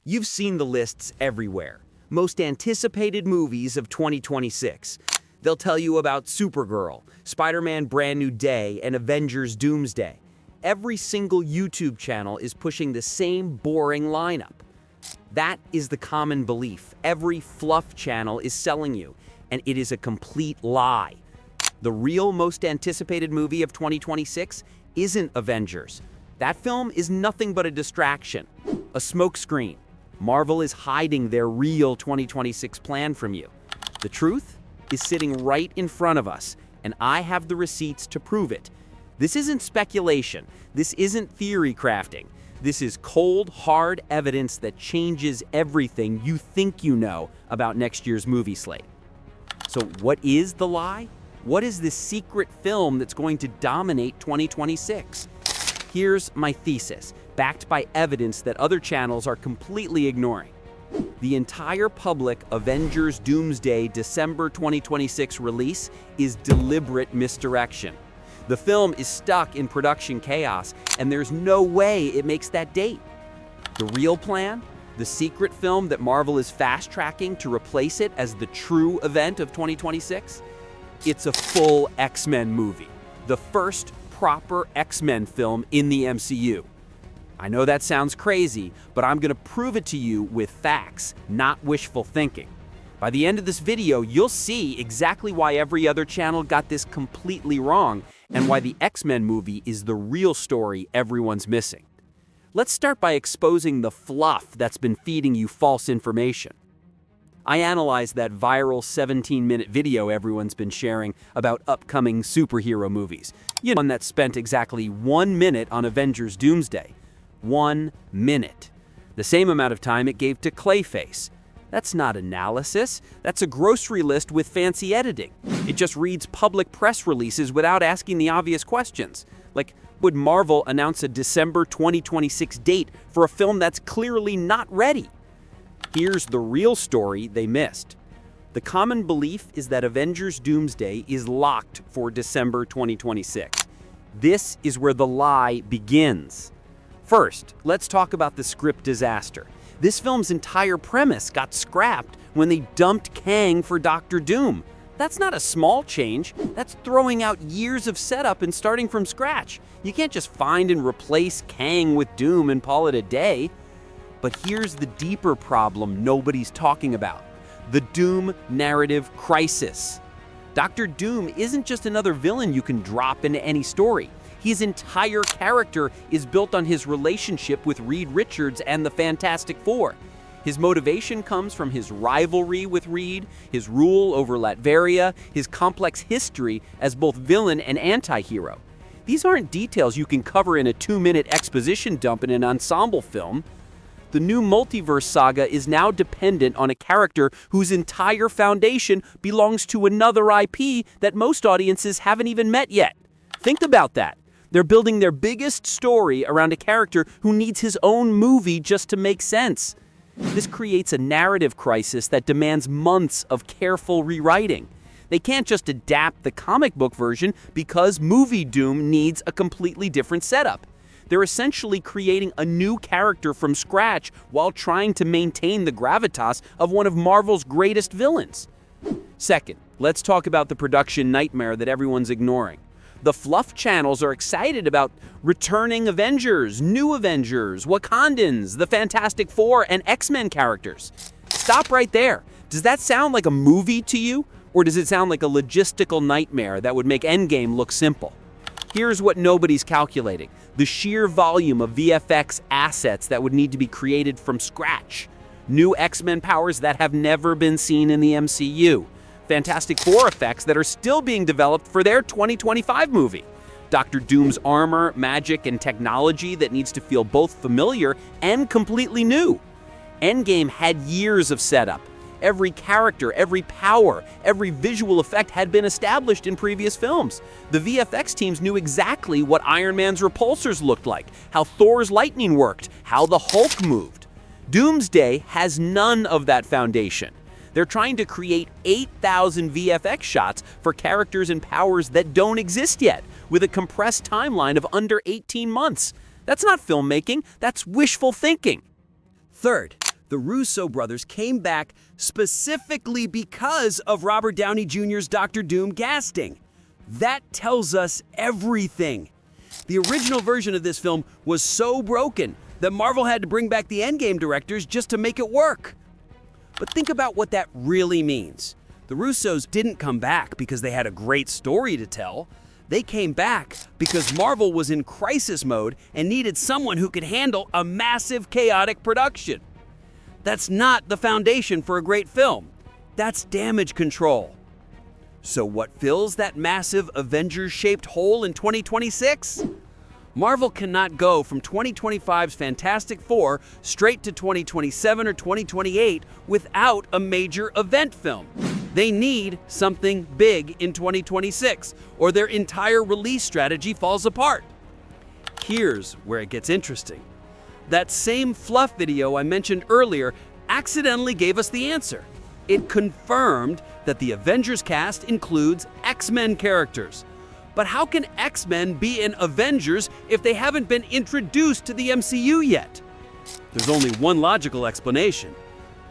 You've seen the lists everywhere. Most anticipated movies of 2026. They'll tell you about Supergirl, Spider-Man Brand New Day, and Avengers Doomsday. Every single YouTube channel is pushing the same boring lineup. That is the common belief every fluff channel is selling you, and it is a complete lie. The real most anticipated movie of 2026 isn't Avengers. That film is nothing but a distraction, a smokescreen. Marvel is hiding their real 2026 plan from you. The truth is sitting right in front of us, and I have the receipts to prove it. This isn't speculation. This isn't theory crafting. This is cold, hard evidence that changes everything you think you know about next year's movie slate. So what is the lie? What is this secret film that's going to dominate 2026? Here's my thesis, backed by evidence that other channels are completely ignoring. The entire public Avengers Doomsday December 2026 release is deliberate misdirection. The film is stuck in production chaos, and there's no way it makes that date. The real plan? The secret film that Marvel is fast-tracking to replace it as the true event of 2026? It's a full X-Men movie, the first proper X-Men film in the MCU. I know that sounds crazy, but I'm going to prove it to you with facts, not wishful thinking. By the end of this video, you'll see exactly why every other channel got this completely wrong and why the X-Men movie is the real story everyone's missing. Let's start by exposing the fluff that's been feeding you false information. I analyzed that viral 17-minute video everyone's been sharing about upcoming superhero movies. You know, one that spent exactly 1 minute on Avengers Doomsday. 1 minute. The same amount of time it gave to Clayface. That's not analysis. That's a grocery list with fancy editing. It just reads public press releases without asking the obvious questions. Like, would Marvel announce a December 2026 date for a film that's clearly not ready? Here's the real story they missed. The common belief is that Avengers Doomsday is locked for December 2026. This is where the lie begins. First, let's talk about the script disaster. This film's entire premise got scrapped when they dumped Kang for Doctor Doom. That's not a small change. That's throwing out years of setup and starting from scratch. You can't just find and replace Kang with Doom and call it a day. But here's the deeper problem nobody's talking about: the Doom narrative crisis. Dr. Doom isn't just another villain you can drop into any story. His entire character is built on his relationship with Reed Richards and the Fantastic Four. His motivation comes from his rivalry with Reed, his rule over Latveria, his complex history as both villain and anti-hero. These aren't details you can cover in a 2-minute exposition dump in an ensemble film. The new Multiverse Saga is now dependent on a character whose entire foundation belongs to another IP that most audiences haven't even met yet. Think about that. They're building their biggest story around a character who needs his own movie just to make sense. This creates a narrative crisis that demands months of careful rewriting. They can't just adapt the comic book version because movie Doom needs a completely different setup. They're essentially creating a new character from scratch while trying to maintain the gravitas of one of Marvel's greatest villains. Second, let's talk about the production nightmare that everyone's ignoring. The fluff channels are excited about returning Avengers, new Avengers, Wakandans, the Fantastic Four, and X-Men characters. Stop right there. Does that sound like a movie to you? Or does it sound like a logistical nightmare that would make Endgame look simple? Here's what nobody's calculating: the sheer volume of VFX assets that would need to be created from scratch. New X-Men powers that have never been seen in the MCU. Fantastic Four effects that are still being developed for their 2025 movie. Dr. Doom's armor, magic, and technology that needs to feel both familiar and completely new. Endgame had years of setup. Every character, every power, every visual effect had been established in previous films. The VFX teams knew exactly what Iron Man's repulsors looked like, how Thor's lightning worked, how the Hulk moved. Doomsday has none of that foundation. They're trying to create 8,000 VFX shots for characters and powers that don't exist yet, with a compressed timeline of under 18 months. That's not filmmaking, that's wishful thinking. Third, The Russo brothers came back specifically because of Robert Downey Jr.'s Dr. Doom casting. That tells us everything. The original version of this film was so broken that Marvel had to bring back the Endgame directors just to make it work. But think about what that really means. The Russos didn't come back because they had a great story to tell. They came back because Marvel was in crisis mode and needed someone who could handle a massive, chaotic production. That's not the foundation for a great film. That's damage control. So what fills that massive Avengers-shaped hole in 2026? Marvel cannot go from 2025's Fantastic Four straight to 2027 or 2028 without a major event film. They need something big in 2026, or their entire release strategy falls apart. Here's where it gets interesting. That same fluff video I mentioned earlier accidentally gave us the answer. It confirmed that the Avengers cast includes X-Men characters. But how can X-Men be in Avengers if they haven't been introduced to the MCU yet? There's only one logical explanation.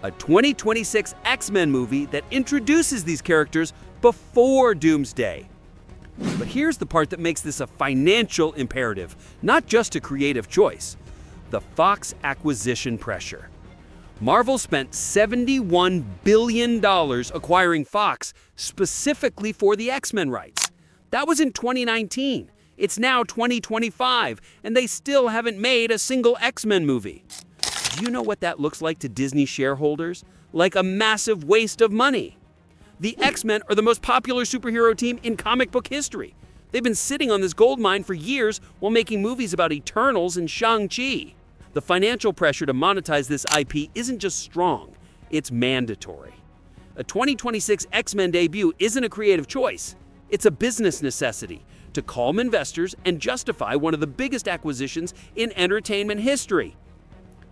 A 2026 X-Men movie that introduces these characters before Doomsday. But here's the part that makes this a financial imperative, not just a creative choice. The Fox acquisition pressure. Marvel spent $71 billion acquiring Fox specifically for the X-Men rights. That was in 2019. It's now 2025, and they still haven't made a single X-Men movie. Do you know what that looks like to Disney shareholders? Like a massive waste of money. The X-Men are the most popular superhero team in comic book history. They've been sitting on this gold mine for years while making movies about Eternals and Shang-Chi. The financial pressure to monetize this IP isn't just strong, it's mandatory. A 2026 X-Men debut isn't a creative choice. It's a business necessity to calm investors and justify one of the biggest acquisitions in entertainment history.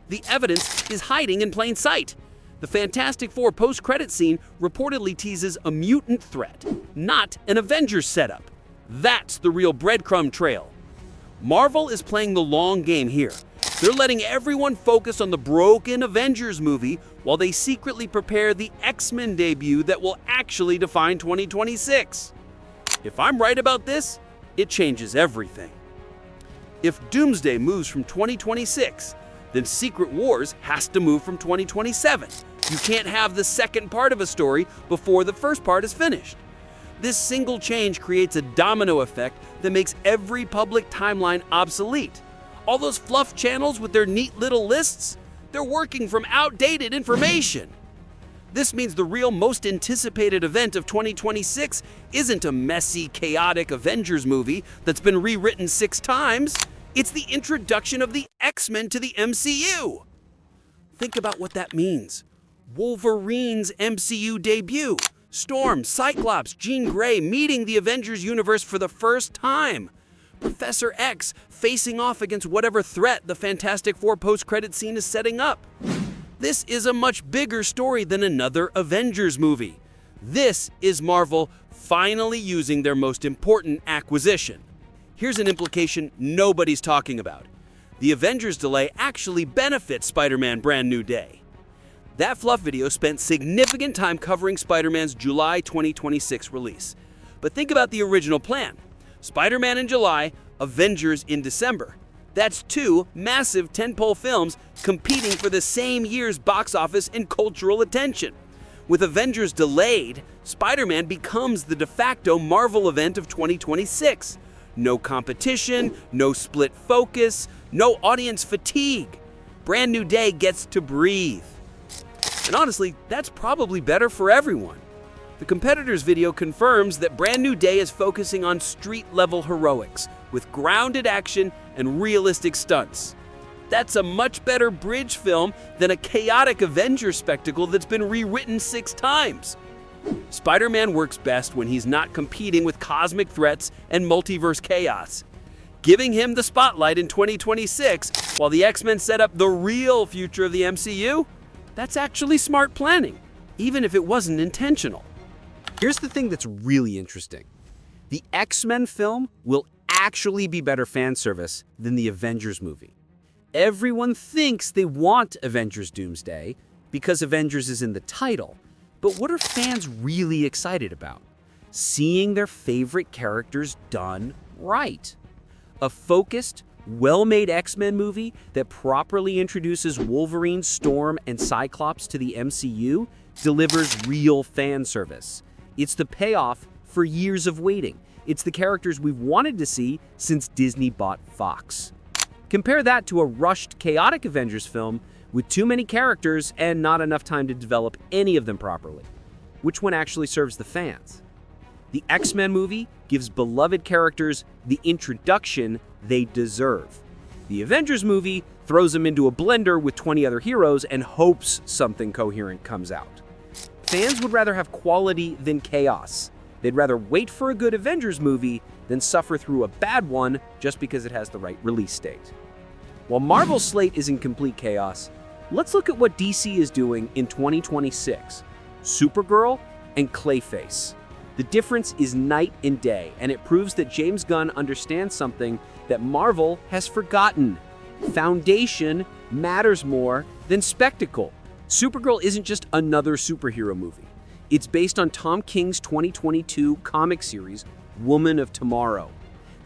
The evidence is hiding in plain sight. The Fantastic Four post-credit scene reportedly teases a mutant threat, not an Avengers setup. That's the real breadcrumb trail. Marvel is playing the long game here. They're letting everyone focus on the broken Avengers movie while they secretly prepare the X-Men debut that will actually define 2026. If I'm right about this, it changes everything. If Doomsday moves from 2026, then Secret Wars has to move from 2027. You can't have the second part of a story before the first part is finished. This single change creates a domino effect that makes every public timeline obsolete. All those fluff channels with their neat little lists, they're working from outdated information. This means the real most anticipated event of 2026 isn't a messy, chaotic Avengers movie that's been rewritten 6 times. It's the introduction of the X-Men to the MCU. Think about what that means. Wolverine's MCU debut. Storm, Cyclops, Jean Grey meeting the Avengers universe for the first time. Professor X facing off against whatever threat the Fantastic Four post-credit scene is setting up. This is a much bigger story than another Avengers movie. This is Marvel finally using their most important acquisition. Here's an implication nobody's talking about. The Avengers delay actually benefits Spider-Man Brand New Day. That fluff video spent significant time covering Spider-Man's July 2026 release. But think about the original plan. Spider-Man in July, Avengers in December. That's 2 massive tentpole films competing for the same year's box office and cultural attention. With Avengers delayed, Spider-Man becomes the de facto Marvel event of 2026. No competition, no split focus, no audience fatigue. Brand New Day gets to breathe. And honestly, that's probably better for everyone. The competitor's video confirms that Brand New Day is focusing on street-level heroics, with grounded action and realistic stunts. That's a much better bridge film than a chaotic Avengers spectacle that's been rewritten 6 times. Spider-Man works best when he's not competing with cosmic threats and multiverse chaos. Giving him the spotlight in 2026 while the X-Men set up the real future of the MCU, that's actually smart planning, even if it wasn't intentional. Here's the thing that's really interesting. The X-Men film will actually be better fan service than the Avengers movie. Everyone thinks they want Avengers Doomsday because Avengers is in the title. But what are fans really excited about? Seeing their favorite characters done right. A focused, well-made X-Men movie that properly introduces Wolverine, Storm, and Cyclops to the MCU delivers real fan service. It's the payoff for years of waiting. It's the characters we've wanted to see since Disney bought Fox. Compare that to a rushed, chaotic Avengers film with too many characters and not enough time to develop any of them properly. Which one actually serves the fans? The X-Men movie gives beloved characters the introduction they deserve. The Avengers movie throws them into a blender with 20 other heroes and hopes something coherent comes out. Fans would rather have quality than chaos. They'd rather wait for a good Avengers movie than suffer through a bad one just because it has the right release date. While Marvel's slate is in complete chaos, let's look at what DC is doing in 2026. Supergirl and Clayface. The difference is night and day, and it proves that James Gunn understands something that Marvel has forgotten. Foundation matters more than spectacle. Supergirl isn't just another superhero movie. It's based on Tom King's 2022 comic series, Woman of Tomorrow.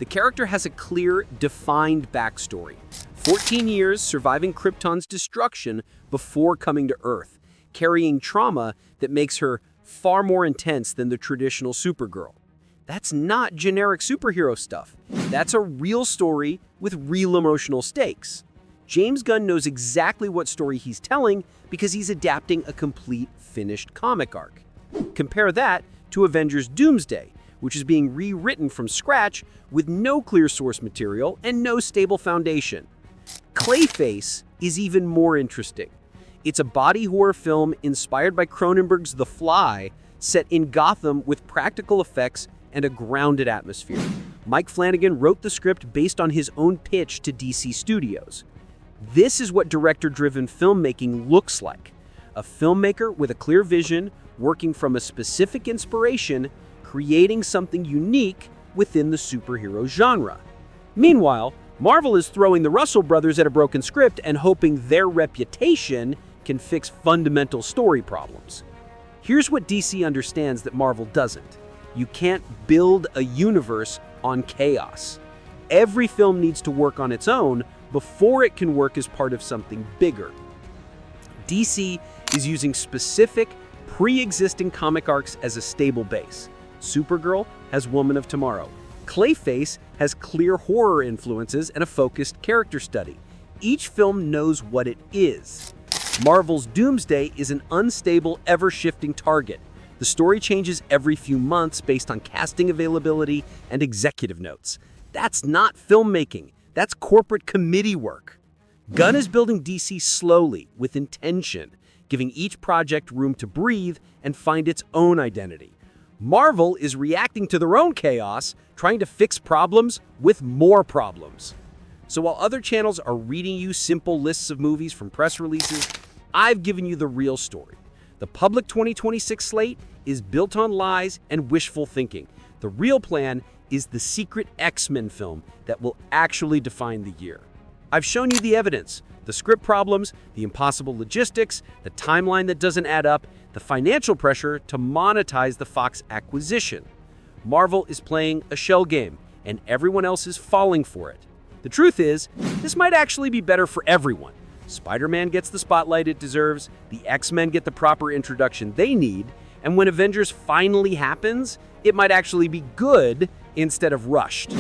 The character has a clear, defined backstory. 14 years surviving Krypton's destruction before coming to Earth, carrying trauma that makes her far more intense than the traditional Supergirl. That's not generic superhero stuff. That's a real story with real emotional stakes. James Gunn knows exactly what story he's telling because he's adapting a complete, finished comic arc. Compare that to Avengers Doomsday, which is being rewritten from scratch with no clear source material and no stable foundation. Clayface is even more interesting. It's a body horror film inspired by Cronenberg's The Fly, set in Gotham with practical effects and a grounded atmosphere. Mike Flanagan wrote the script based on his own pitch to DC Studios. This is what director-driven filmmaking looks like. A filmmaker with a clear vision, working from a specific inspiration, creating something unique within the superhero genre. Meanwhile, Marvel is throwing the Russell brothers at a broken script and hoping their reputation can fix fundamental story problems. Here's what DC understands that Marvel doesn't. You can't build a universe on chaos. Every film needs to work on its own before it can work as part of something bigger. DC is using specific, pre-existing comic arcs as a stable base. Supergirl has Woman of Tomorrow. Clayface has clear horror influences and a focused character study. Each film knows what it is. Marvel's Doomsday is an unstable, ever-shifting target. The story changes every few months based on casting availability and executive notes. That's not filmmaking. That's corporate committee work. Gunn is building DC slowly, with intention, giving each project room to breathe and find its own identity. Marvel is reacting to their own chaos, trying to fix problems with more problems. So while other channels are reading you simple lists of movies from press releases, I've given you the real story. The public 2026 slate is built on lies and wishful thinking. The real plan is the secret X-Men film that will actually define the year. I've shown you the evidence, the script problems, the impossible logistics, the timeline that doesn't add up, the financial pressure to monetize the Fox acquisition. Marvel is playing a shell game, and everyone else is falling for it. The truth is, this might actually be better for everyone. Spider-Man gets the spotlight it deserves, the X-Men get the proper introduction they need, and when Avengers finally happens, it might actually be good instead of rushed.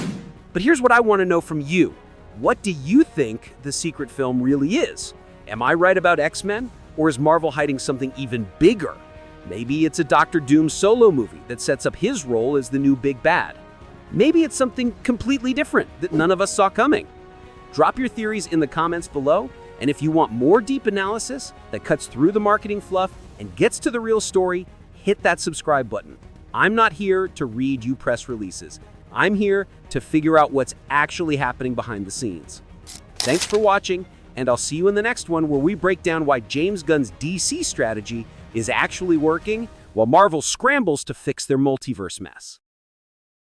But here's what I want to know from you. What do you think the secret film really is? Am I right about X-Men? Or is Marvel hiding something even bigger? Maybe it's a Doctor Doom solo movie that sets up his role as the new big bad. Maybe it's something completely different that none of us saw coming. Drop your theories in the comments below, and if you want more deep analysis that cuts through the marketing fluff and gets to the real story, hit that subscribe button. I'm not here to read you press releases. I'm here to figure out what's actually happening behind the scenes. Thanks for watching, and I'll see you in the next one where we break down why James Gunn's DC strategy is actually working while Marvel scrambles to fix their multiverse mess.